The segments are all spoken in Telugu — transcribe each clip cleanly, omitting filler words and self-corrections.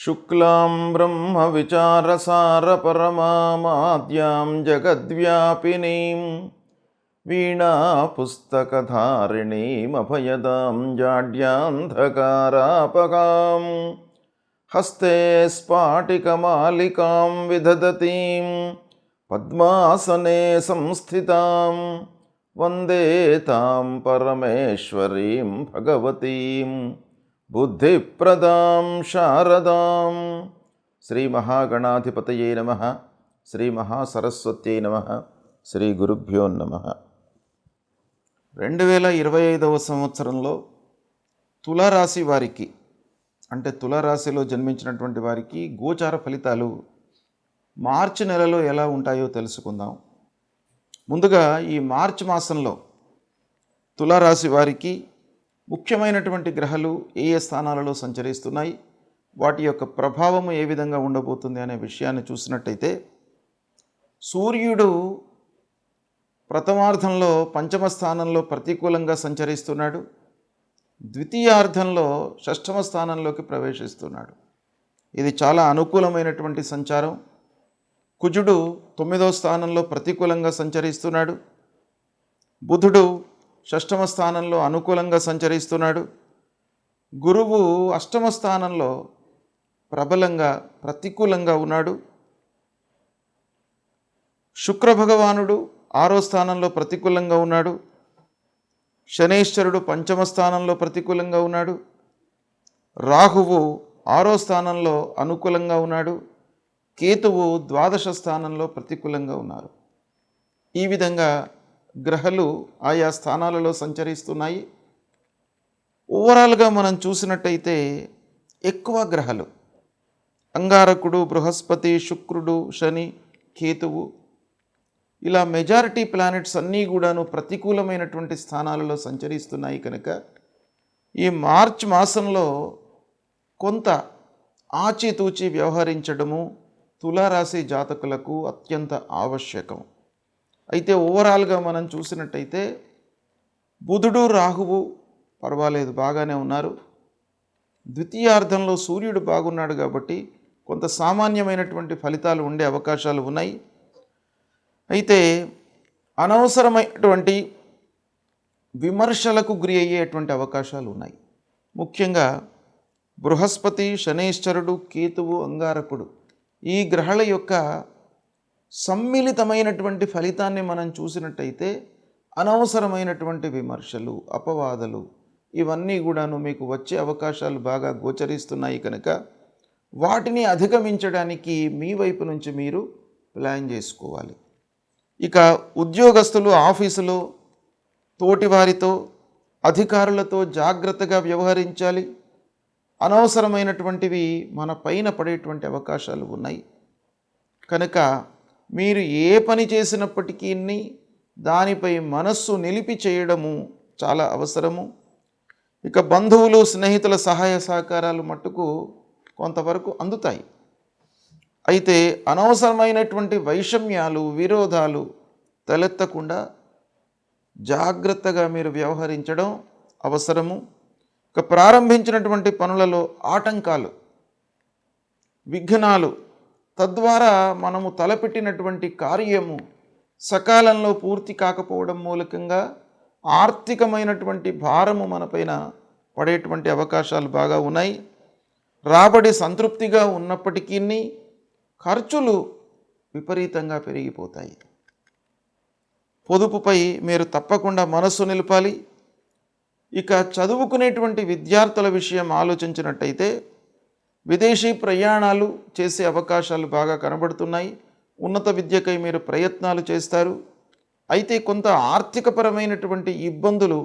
శుక్లాం బ్రహ్మవిచారసారపరమామాద్యాం జగద్వ్యాపినీం వీణాపుస్తకధారిణీమభయదాం జాడ్యాంధకారాపకాం హస్తే స్ఫాటికమాలికాం విదధతీం పద్మాసనే సంస్థితాం వందే తాం పరమేశ్వరీం భగవతీం బుద్ధిప్రదాం శారదాం. శ్రీ మహాగణాధిపతయే నమః. శ్రీ మహాసరస్వత్యై నమః. శ్రీ గురుభ్యో నమః. 2025వ సంవత్సరంలో తులారాశి వారికి, అంటే తులారాశిలో జన్మించినటువంటి వారికి గోచార ఫలితాలు మార్చి నెలలో ఎలా ఉంటాయో తెలుసుకుందాం. ముందుగా ఈ మార్చి మాసంలో తులారాశి వారికి ముఖ్యమైనటువంటి గ్రహాలు ఏ ఏ స్థానాలలో సంచరిస్తున్నాయి, వాటి యొక్క ప్రభావము ఏ విధంగా ఉండబోతుంది అనే విషయాన్ని చూసినట్టయితే, సూర్యుడు ప్రథమార్థంలో పంచమ స్థానంలో ప్రతికూలంగా సంచరిస్తున్నాడు. ద్వితీయార్థంలో షష్ఠమ స్థానంలోకి ప్రవేశిస్తున్నాడు. ఇది చాలా అనుకూలమైనటువంటి సంచారం. కుజుడు 9వ స్థానంలో ప్రతికూలంగా సంచరిస్తున్నాడు. బుధుడు షష్ఠమ స్థానంలో అనుకూలంగా సంచరిస్తున్నాడు. గురువు అష్టమ స్థానంలో ప్రబలంగా ప్రతికూలంగా ఉన్నాడు. శుక్ర భగవానుడు 6వ స్థానంలో ప్రతికూలంగా ఉన్నాడు. శనైశ్వరుడు పంచమ స్థానంలో ప్రతికూలంగా ఉన్నాడు. రాహువు 6వ స్థానంలో అనుకూలంగా ఉన్నాడు. కేతువు 12వ స్థానంలో ప్రతికూలంగా ఉన్నారు. ఈ విధంగా గ్రహాలు ఆయా స్థానాలలో సంచరిస్తున్నాయి. ఓవరాల్గా మనం చూసినట్టయితే ఎక్కువ గ్రహాలు అంగారకుడు, బృహస్పతి, శుక్రుడు, శని, కేతువు, ఇలా మెజారిటీ ప్లానెట్స్ అన్నీ కూడాను ప్రతికూలమైనటువంటి స్థానాలలో సంచరిస్తున్నాయి. కనుక ఈ మార్చ్ మాసంలో కొంత ఆచితూచి వ్యవహరించడము తులారాశి జాతకులకు అత్యంత ఆవశ్యకం. అయితే ఓవరాల్గా మనం చూసినట్టయితే బుధుడు, రాహువు పర్వాలేదు, బాగానే ఉన్నారు. ద్వితీయార్థంలో సూర్యుడు బాగున్నాడు కాబట్టి కొంత సామాన్యమైనటువంటి ఫలితాలు ఉండే అవకాశాలు ఉన్నాయి. అయితే అనవసరమైనటువంటి విమర్శలకు గురి అయ్యేటువంటి అవకాశాలు ఉన్నాయి. ముఖ్యంగా బృహస్పతి, శనైశ్వరుడు, కేతువు, అంగారకుడు ఈ గ్రహాల యొక్క సమ్మిళితమైనటువంటి ఫలితాన్ని మనం చూసినట్టయితే అనవసరమైనటువంటి విమర్శలు, అపవాదాలు ఇవన్నీ కూడాను మీకు వచ్చే అవకాశాలు బాగా గోచరిస్తున్నాయి. కనుక వాటిని అధిగమించడానికి మీ వైపు నుంచి మీరు ప్లాన్ చేసుకోవాలి. ఇక ఉద్యోగస్తులు ఆఫీసులో తోటివారితో, అధికారులతో జాగ్రత్తగా వ్యవహరించాలి. అనవసరమైనటువంటివి మన పైన పడేటువంటి అవకాశాలు ఉన్నాయి. కనుక మీరు ఏ పని చేసినప్పటికీ దానిపై మనస్సు నిలిపి చేయడము చాలా అవసరము. ఇక బంధువులు, స్నేహితుల సహాయ సహకారాలు మట్టుకు కొంతవరకు అందుతాయి. అయితే అనవసరమైనటువంటి వైషమ్యాలు, విరోధాలు తలెత్తకుండా జాగ్రత్తగా మీరు వ్యవహరించడం అవసరము. ఇక ప్రారంభించినటువంటి పనులలో ఆటంకాలు, విఘ్నాలు, తద్వారా మనము తలపెట్టినటువంటి కార్యము సకాలంలో పూర్తి కాకపోవడం మూలకంగా ఆర్థికమైనటువంటి భారము మనపైన పడేటువంటి అవకాశాలు బాగా ఉన్నాయి. రాబడి సంతృప్తిగా ఉన్నప్పటికీ ఖర్చులు విపరీతంగా పెరిగిపోతాయి. పొదుపుపై మీరు తప్పకుండా మనస్సు నిలపాలి. ఇక చదువుకునేటువంటి విద్యార్థుల విషయం ఆలోచించినట్టయితే విదేశీ ప్రయాణాలు చేసే అవకాశాలు బాగా కనబడుతున్నాయి. ఉన్నత విద్యకై మీరు ప్రయత్నాలు చేస్తారు. అయితే కొంత ఆర్థికపరమైనటువంటి ఇబ్బందులు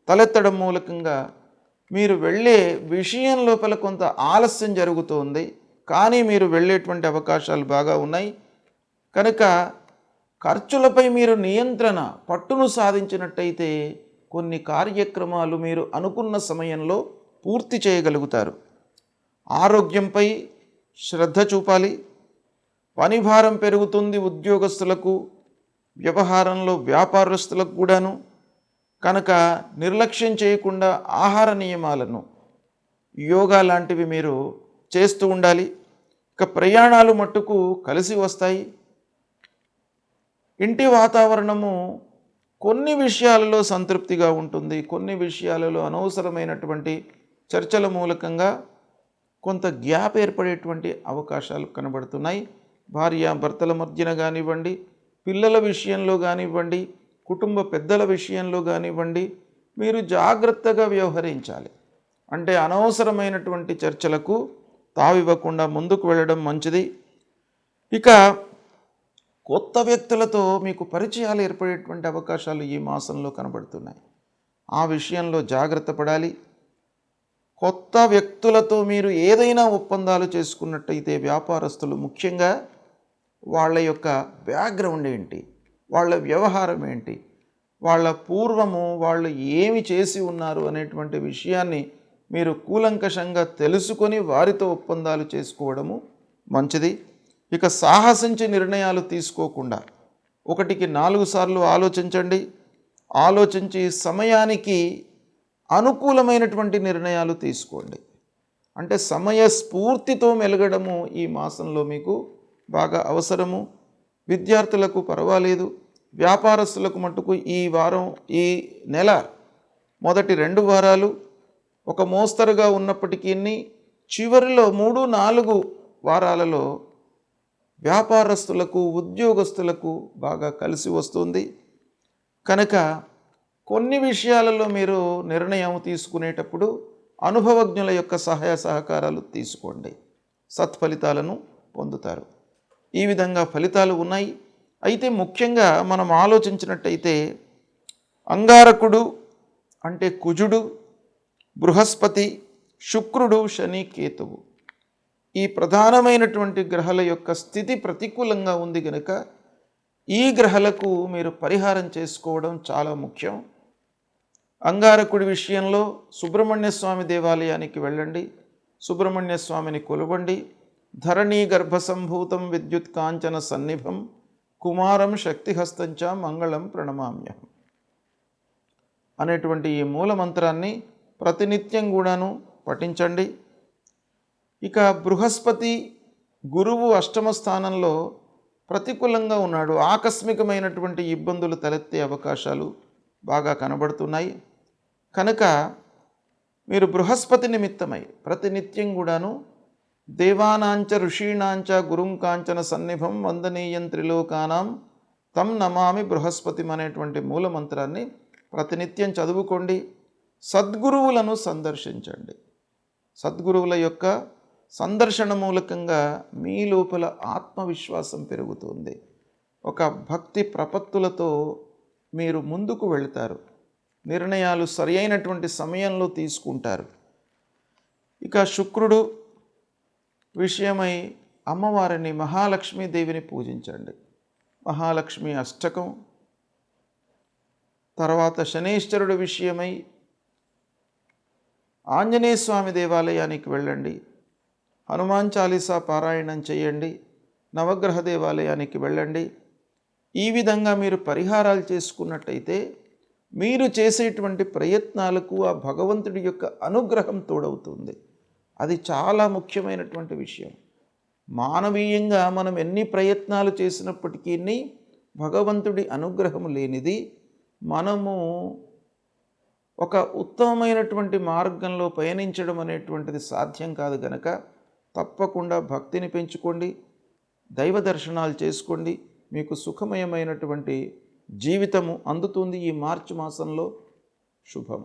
తలెత్తడం మూలకంగా మీరు వెళ్ళే విషయం లోపల కొంత ఆలస్యం జరుగుతుంది. కానీ మీరు వెళ్ళేటువంటి అవకాశాలు బాగా ఉన్నాయి. కనుక ఖర్చులపై మీరు నియంత్రణ, పట్టును సాధించినట్టయితే కొన్ని కార్యక్రమాలు మీరు అనుకున్న సమయంలో పూర్తి చేయగలుగుతారు. ఆరోగ్యంపై శ్రద్ధ చూపాలి. పనిభారం పెరుగుతుంది ఉద్యోగస్తులకు, వ్యవహారంలో వ్యాపారస్తులకు కూడాను. కనుక నిర్లక్ష్యం చేయకుండా ఆహార నియమాలను, యోగా లాంటివి మీరు చేస్తూ ఉండాలి. ఇక ప్రయాణాలు మట్టుకు కలిసి వస్తాయి. ఇంటి వాతావరణము కొన్ని విషయాలలో సంతృప్తిగా ఉంటుంది, కొన్ని విషయాలలో అనవసరమైనటువంటి చర్చల మూలకంగా కొంత గ్యాప్ ఏర్పడేటువంటి అవకాశాలు కనబడుతున్నాయి. భార్యాభర్తల మధ్యన కానివ్వండి, పిల్లల విషయంలో కానివ్వండి, కుటుంబ పెద్దల విషయంలో కానివ్వండి, మీరు జాగ్రత్తగా వ్యవహరించాలి. అంటే అనవసరమైనటువంటి చర్చలకు తావివ్వకుండా ముందుకు వెళ్ళడం మంచిది. ఇక కొత్త వ్యక్తులతో మీకు పరిచయాలు ఏర్పడేటువంటి అవకాశాలు ఈ మాసంలో కనబడుతున్నాయి. ఆ విషయంలో జాగ్రత్త పడాలి. కొత్త వ్యక్తులతో మీరు ఏదైనా ఒప్పందాలు చేసుకున్నట్టయితే వ్యాపారస్తులు ముఖ్యంగా వాళ్ళ యొక్క బ్యాక్గ్రౌండ్ ఏంటి, వాళ్ళ వ్యవహారం ఏంటి, వాళ్ళ పూర్వము వాళ్ళు ఏమి చేసి ఉన్నారు అనేటువంటి విషయాన్ని మీరు కూలంకషంగా తెలుసుకొని వారితో ఒప్పందాలు చేసుకోవడము మంచిది. ఇక సాహసించి నిర్ణయాలు తీసుకోకుండా 1కి 4 సార్లు ఆలోచించండి. ఆలోచించి సమయానికి అనుకూలమైనటువంటి నిర్ణయాలు తీసుకోండి. అంటే సమయస్ఫూర్తితో మెలగడము ఈ మాసంలో మీకు బాగా అవసరము. విద్యార్థులకు పర్వాలేదు, వ్యాపారస్తులకు మట్టుకు ఈ వారం, ఈ నెల మొదటి 2 వారాలు ఒక మోస్తరుగా ఉన్నప్పటికీ చివరిలో 3-4 వారాలలో వ్యాపారస్తులకు, ఉద్యోగస్తులకు బాగా కలిసి వస్తుంది. కనుక కొన్ని విషయాలలో మీరు నిర్ణయం తీసుకునేటప్పుడు అనుభవజ్ఞుల యొక్క సహాయ సహకారాలు తీసుకోండి, సత్ఫలితాలను పొందుతారు. ఈ విధంగా ఫలితాలు ఉన్నాయి. అయితే ముఖ్యంగా మనం ఆలోచించినట్టయితే అంగారకుడు అంటే కుజుడు, బృహస్పతి, శుక్రుడు, శని, కేతువు ఈ ప్రధానమైనటువంటి గ్రహాల యొక్క స్థితి ప్రతికూలంగా ఉంది కనుక ఈ గ్రహాలకు మీరు పరిహారం చేసుకోవడం చాలా ముఖ్యం. అంగారకుడి విషయంలో సుబ్రహ్మణ్య స్వామి దేవాలయానికి వెళ్ళండి, సుబ్రహ్మణ్య స్వామిని కొలవండి. ధరణీ గర్భసంభూతం విద్యుత్ కాంచన సన్నిభం కుమారం శక్తిహస్తంచ మంగళం ప్రణమామ్యహం అనేటువంటి ఈ మూల మంత్రాన్ని ప్రతినిత్యం కూడాను పఠించండి. ఇక బృహస్పతి గురువు అష్టమ స్థానంలో ప్రతికూలంగా ఉన్నాడు. ఆకస్మికమైనటువంటి ఇబ్బందులు తలెత్తే అవకాశాలు బాగా కనబడుతున్నాయి. కనుక మీరు బృహస్పతి నిమిత్తమై ప్రతినిత్యం కూడాను దేవానాంచ ఋషీణాంచ గురుం కాంచన సన్నిభం వందనీయం త్రిలోకానాం తం నమామి బృహస్పతిం అనేటువంటి మూల మంత్రాన్ని ప్రతినిత్యం చదువుకోండి. సద్గురువులను సందర్శించండి. సద్గురువుల యొక్క సందర్శన మూలకంగా మీ లోపల ఆత్మవిశ్వాసం పెరుగుతుంది. ఒక భక్తి ప్రపత్తులతో మీరు ముందుకు వెళతారు. నిర్ణయాలు సరి అయినటువంటి సమయంలో తీసుకుంటారు. ఇక శుక్రుడు విషయమై అమ్మవారిని మహాలక్ష్మీదేవిని పూజించండి. మహాలక్ష్మి అష్టకం. తర్వాత శనీశ్వరుడు విషయమై ఆంజనేయ స్వామి దేవాలయానికి వెళ్ళండి, హనుమాన్ చాలీసా పారాయణం చేయండి, నవగ్రహ దేవాలయానికి వెళ్ళండి. ఈ విధంగా మీరు పరిహారాలు చేసుకున్నట్టయితే మీరు చేసేటువంటి ప్రయత్నాలకు ఆ భగవంతుడి యొక్క అనుగ్రహం తోడవుతుంది. అది చాలా ముఖ్యమైనటువంటి విషయం. మానవీయంగా మనం ఎన్ని ప్రయత్నాలు చేసినప్పటికీ భగవంతుడి అనుగ్రహం లేనిది మనము ఒక ఉత్తమమైనటువంటి మార్గంలో పయనించడం అనేటువంటిది సాధ్యం కాదు. గనక తప్పకుండా భక్తిని పెంచుకోండి, దైవ దర్శనాలు చేసుకోండి. మీకు సుఖమయమైనటువంటి జీవితము అందుతుంది ఈ మార్చి మాసంలో. శుభం.